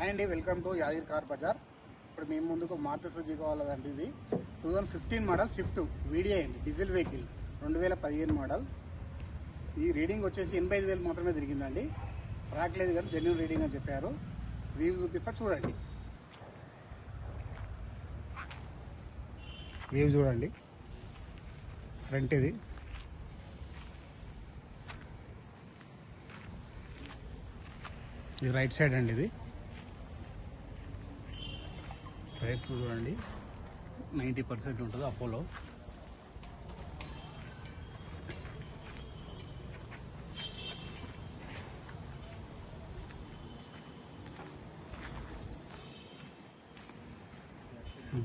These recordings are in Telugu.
అండి welcome to Yadagiri car bazaar. ఇప్పుడు మేము ముందుకు మారుతి సుజుకి వాళ్ళదండి. ఇది 2015 మోడల్ స్విఫ్ట్ వీడియో అండి, డీజిల్ వెహికల్, 2015 మోడల్. ఈ రీడింగ్ వచ్చేసి 85,000 మాత్రమే తిరిగిందండి. ట్రాక్ లేదు కానీ జెన్యూన్ రీడింగ్ అని చెప్పారు. వ్యూ చూపిస్తా చూడండి. వ్యూ చూడండి, ఫ్రంట్ ఇది, ఇది రైట్ సైడ్ అండి. ఇది టైర్స్ చూడండి, 90% ఉంటుంది అపోలో.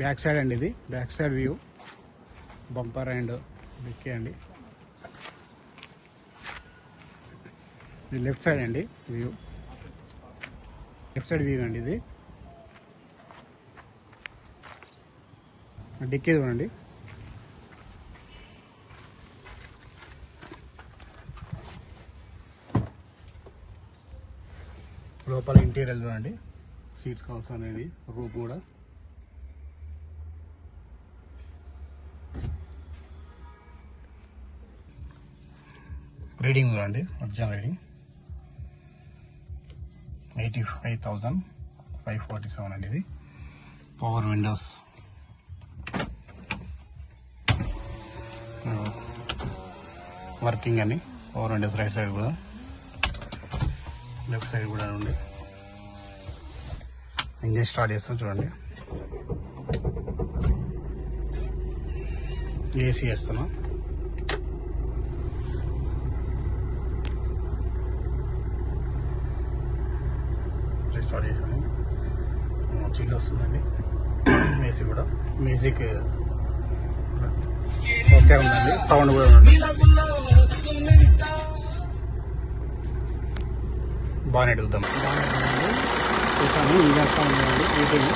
బ్యాక్ సైడ్ అండి, ఇది back side view, bumper and dickey అండి. ఇది లెఫ్ట్ సైడ్ అండి వ్యూ, లెఫ్ట్ సైడ్ వ్యూ అండి. ఇది డిక్కీ చూడండి, లోపల ఇంటీరియర్ చూడండి, సీట్స్ కవర్స్ అనేది, రూప్ కూడా. రీడింగ్ చూడండి, ఒరిజినల్ రీడింగ్ 85,547 అండి. ఇది పవర్ విండోస్, వర్కింగ్ అని, పవర్ విండోస్ రైట్ సైడ్ కూడా, లెఫ్ట్ సైడ్ కూడా ఉంది. ఇంజిన్ స్టార్ట్ చేస్తాం చూడండి, ఏసీ వేస్తున్నాం. స్టార్ట్ చేసాను, చిల్ వస్తుందండి. ఏసీ కూడా, మ్యూజిక్ ఓకే ఉందండి, సౌండ్ కూడా ఉంది. బానెట్ చూద్దాం. బానెట్ ఉందండి, చూసాను, ఇంజన్ సౌండ్ ఉందండి, హీటింగ్.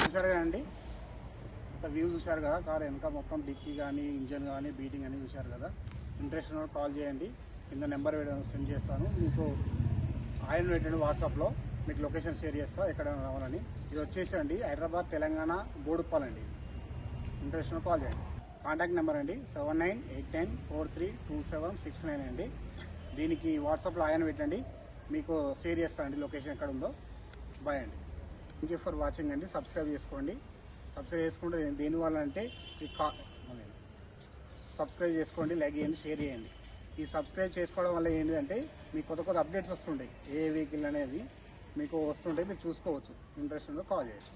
చూసారు కదండి, వ్యూ చూసారు కదా. కార్ వెనక మొత్తం డిక్కీ కానీ, ఇంజన్ కానీ, బీటింగ్ అని చూసారు కదా. ఇంట్రెస్ట్ ఉన్న కాల్ చేయండి, కింద నెంబర్ సెండ్ చేస్తాను. మీకు ఆయన పెట్టండి, వాట్సాప్లో మీకు లొకేషన్ షేర్ చేస్తా ఎక్కడ రావాలని. ఇది వచ్చేసి అండి హైదరాబాద్, తెలంగాణ, బోడుప్పల్. ఇంట్రెస్ట్ ఉన్న కాల్ చేయండి. కాంటాక్ట్ నెంబర్ అండి 7989432769 అండి. దీనికి వాట్సాప్లో ఆయన పెట్టండి, మీకు షేర్ చేస్తానండి లొకేషన్ ఎక్కడ ఉందో. బాయ్ అండి, థ్యాంక్ యూ ఫర్ వాచింగ్ అండి. సబ్స్క్రైబ్ చేసుకోండి. సబ్స్క్రైబ్ చేసుకుంటే దేనివల్ల అంటే సబ్స్క్రైబ్ చేసుకోండి, లైక్ చేయండి, షేర్ చేయండి. ఈ సబ్స్క్రైబ్ చేసుకోవడం వల్ల ఏంటంటే మీకు కొత్త కొత్త అప్డేట్స్ వస్తుంటాయి, ఏ వెహికల్ అనేది మీకు వస్తుంటాయి, మీరు చూసుకోవచ్చు. ఇంట్రెస్ట్ ఉందో కాల్ చేయండి.